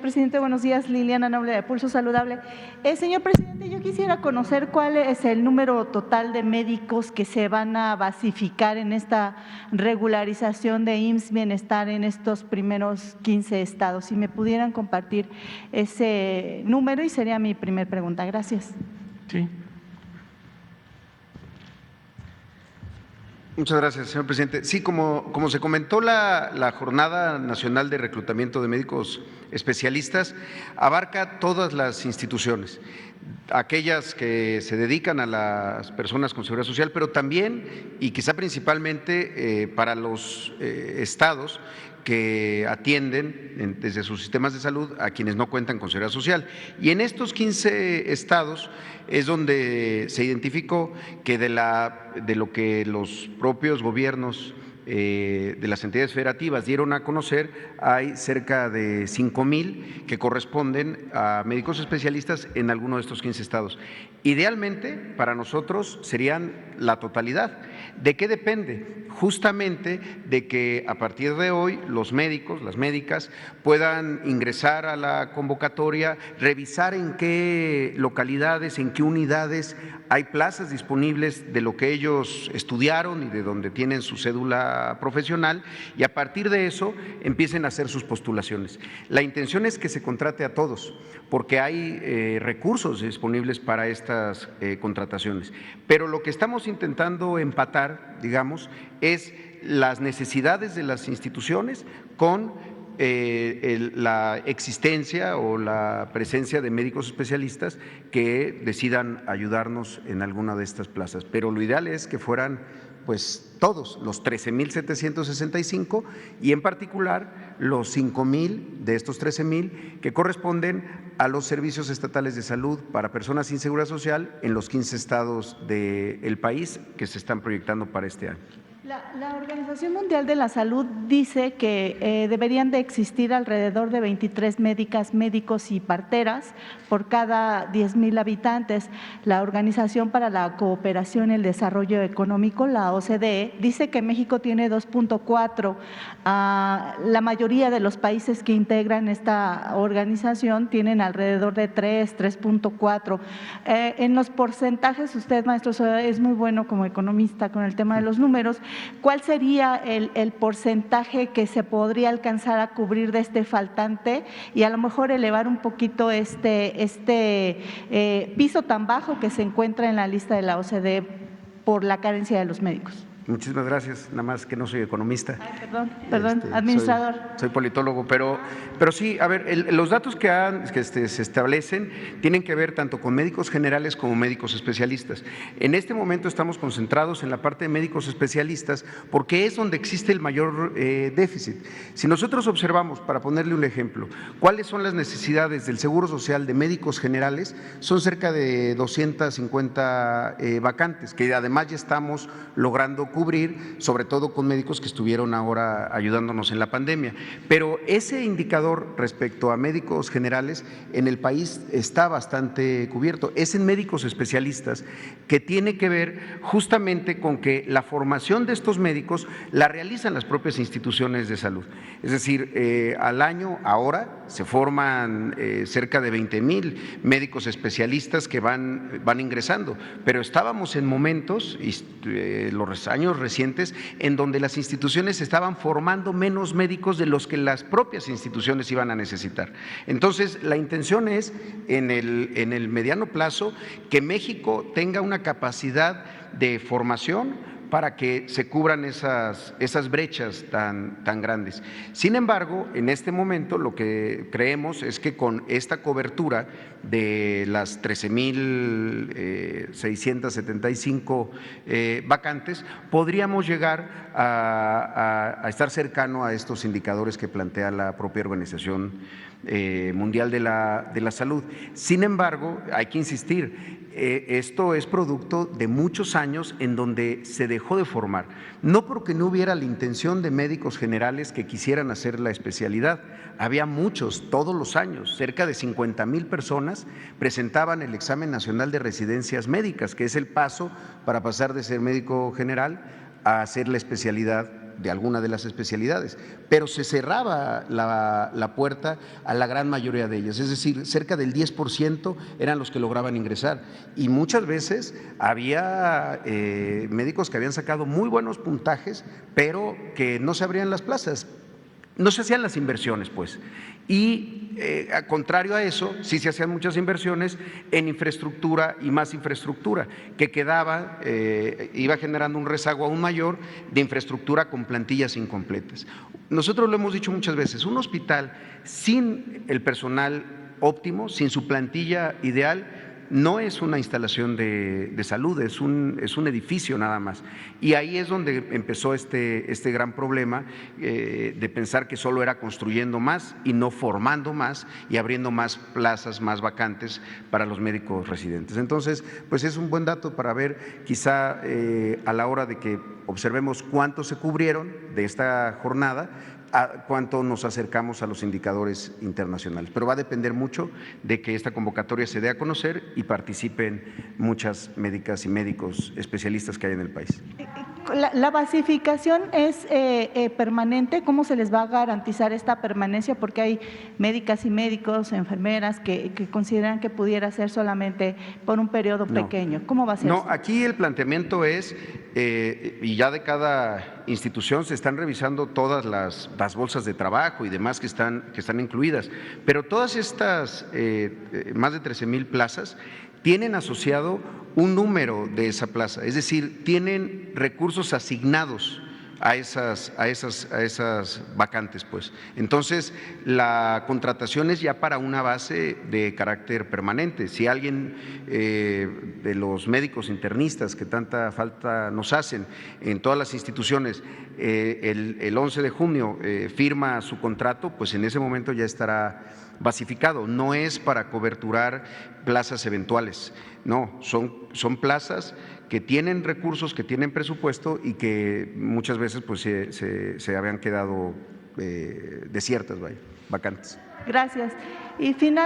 presidente, buenos días. Liliana Noble de Pulso Saludable. Señor presidente, yo quisiera conocer cuál es el número total de médicos que se van a basificar en esta regularización de IMSS Bienestar en estos primeros 15 estados. Si me pudieran compartir ese número, y sería mi primer pregunta. Gracias. Sí. Muchas gracias, señor presidente. Sí, como se comentó, la Jornada Nacional de Reclutamiento de Médicos Especialistas abarca todas las instituciones, aquellas que se dedican a las personas con seguridad social, pero también y quizá principalmente para los estados que atienden desde sus sistemas de salud a quienes no cuentan con seguridad social. Y en estos 15 estados es donde se identificó que de lo que los propios gobiernos de las entidades federativas dieron a conocer, hay cerca de 5,000 que corresponden a médicos especialistas en alguno de estos 15 estados. Idealmente, para nosotros serían la totalidad. ¿De qué depende? Justamente de que a partir de hoy los médicos, las médicas puedan ingresar a la convocatoria, revisar en qué localidades, en qué unidades hay plazas disponibles de lo que ellos estudiaron y de donde tienen su cédula profesional, y a partir de eso empiecen a hacer sus postulaciones. La intención es que se contrate a todos, porque hay recursos disponibles para estas contrataciones. Pero lo que estamos intentando empatar, digamos, es las necesidades de las instituciones con la existencia o la presencia de médicos especialistas que decidan ayudarnos en alguna de estas plazas. Pero lo ideal es que fueran pues todos, los 13,765 y en particular los 5,000 de estos 13,000 que corresponden a los servicios estatales de salud para personas sin seguridad social en los 15 estados del país que se están proyectando para este año. La Organización Mundial de la Salud dice que deberían de existir alrededor de 23 médicos y parteras por cada 10,000 habitantes. La Organización para la Cooperación y el Desarrollo Económico, la OCDE, dice que México tiene 2,4. La mayoría de los países que integran esta organización tienen alrededor de 3,4. En los porcentajes, usted, maestro, es muy bueno como economista con el tema de los números. ¿Cuál sería el porcentaje que se podría alcanzar a cubrir de este faltante y a lo mejor elevar un poquito este piso tan bajo que se encuentra en la lista de la OCDE por la carencia de los médicos? Muchísimas gracias, nada más que no soy economista. Ay, perdón, administrador. Soy politólogo, pero sí, a ver, los datos que se establecen tienen que ver tanto con médicos generales como médicos especialistas. En este momento estamos concentrados en la parte de médicos especialistas porque es donde existe el mayor déficit. Si nosotros observamos, para ponerle un ejemplo, cuáles son las necesidades del Seguro Social de médicos generales, son cerca de 250 vacantes, que además ya estamos logrando cubrir, sobre todo con médicos que estuvieron ahora ayudándonos en la pandemia. Pero ese indicador respecto a médicos generales en el país está bastante cubierto. Es en médicos especialistas, que tiene que ver justamente con que la formación de estos médicos la realizan las propias instituciones de salud. Es decir, al año ahora se forman cerca de 20,000 médicos especialistas que van ingresando, pero estábamos en momentos, los años recientes, en donde las instituciones estaban formando menos médicos de los que las propias instituciones iban a necesitar. Entonces, la intención es, en el mediano plazo, que México tenga una capacidad de formación para que se cubran esas brechas tan grandes. Sin embargo, en este momento lo que creemos es que con esta cobertura de las 13,675 vacantes, podríamos llegar a estar cercano a estos indicadores que plantea la propia Organización Mundial de la Salud. Sin embargo, hay que insistir, esto es producto de muchos años en donde se dejó de formar, no porque no hubiera la intención de médicos generales que quisieran hacer la especialidad, había muchos, todos los años, cerca de 50,000 personas presentaban el examen nacional de residencias médicas, que es el paso para pasar de ser médico general a hacer la especialidad de alguna de las especialidades, pero se cerraba la puerta a la gran mayoría de ellas, es decir, cerca del 10% eran los que lograban ingresar y muchas veces había médicos que habían sacado muy buenos puntajes, pero que no se abrían las plazas. No se hacían las inversiones, pues. Y contrario a eso, sí se hacían muchas inversiones en infraestructura y más infraestructura, que quedaba, iba generando un rezago aún mayor de infraestructura con plantillas incompletas. Nosotros lo hemos dicho muchas veces, un hospital sin el personal óptimo, sin su plantilla ideal, no es una instalación de salud, es un edificio nada más. Y ahí es donde empezó este gran problema de pensar que solo era construyendo más y no formando más y abriendo más plazas, más vacantes para los médicos residentes. Entonces, pues es un buen dato para ver quizá a la hora de que observemos cuántos se cubrieron de esta jornada, a cuánto nos acercamos a los indicadores internacionales. Pero va a depender mucho de que esta convocatoria se dé a conocer y participen muchas médicas y médicos especialistas que hay en el país. ¿La basificación es permanente? ¿Cómo se les va a garantizar esta permanencia? Porque hay médicas y médicos, enfermeras que consideran que pudiera ser solamente por un periodo pequeño. ¿Cómo va a ser? No, esto? aquí el planteamiento es, y ya de cada institución se están revisando todas las bolsas de trabajo y demás que están incluidas, pero todas estas más de 13,000 plazas tienen asociado un número de esa plaza, es decir, tienen recursos asignados a esas vacantes, pues. Entonces, la contratación es ya para una base de carácter permanente. Si alguien de los médicos internistas que tanta falta nos hacen en todas las instituciones, el 11 de junio firma su contrato, pues en ese momento ya estará basificado. No es para coberturar plazas eventuales, no, son plazas que tienen recursos, que tienen presupuesto y que muchas veces pues se habían quedado desiertas, vacantes. Gracias. Y finalmente,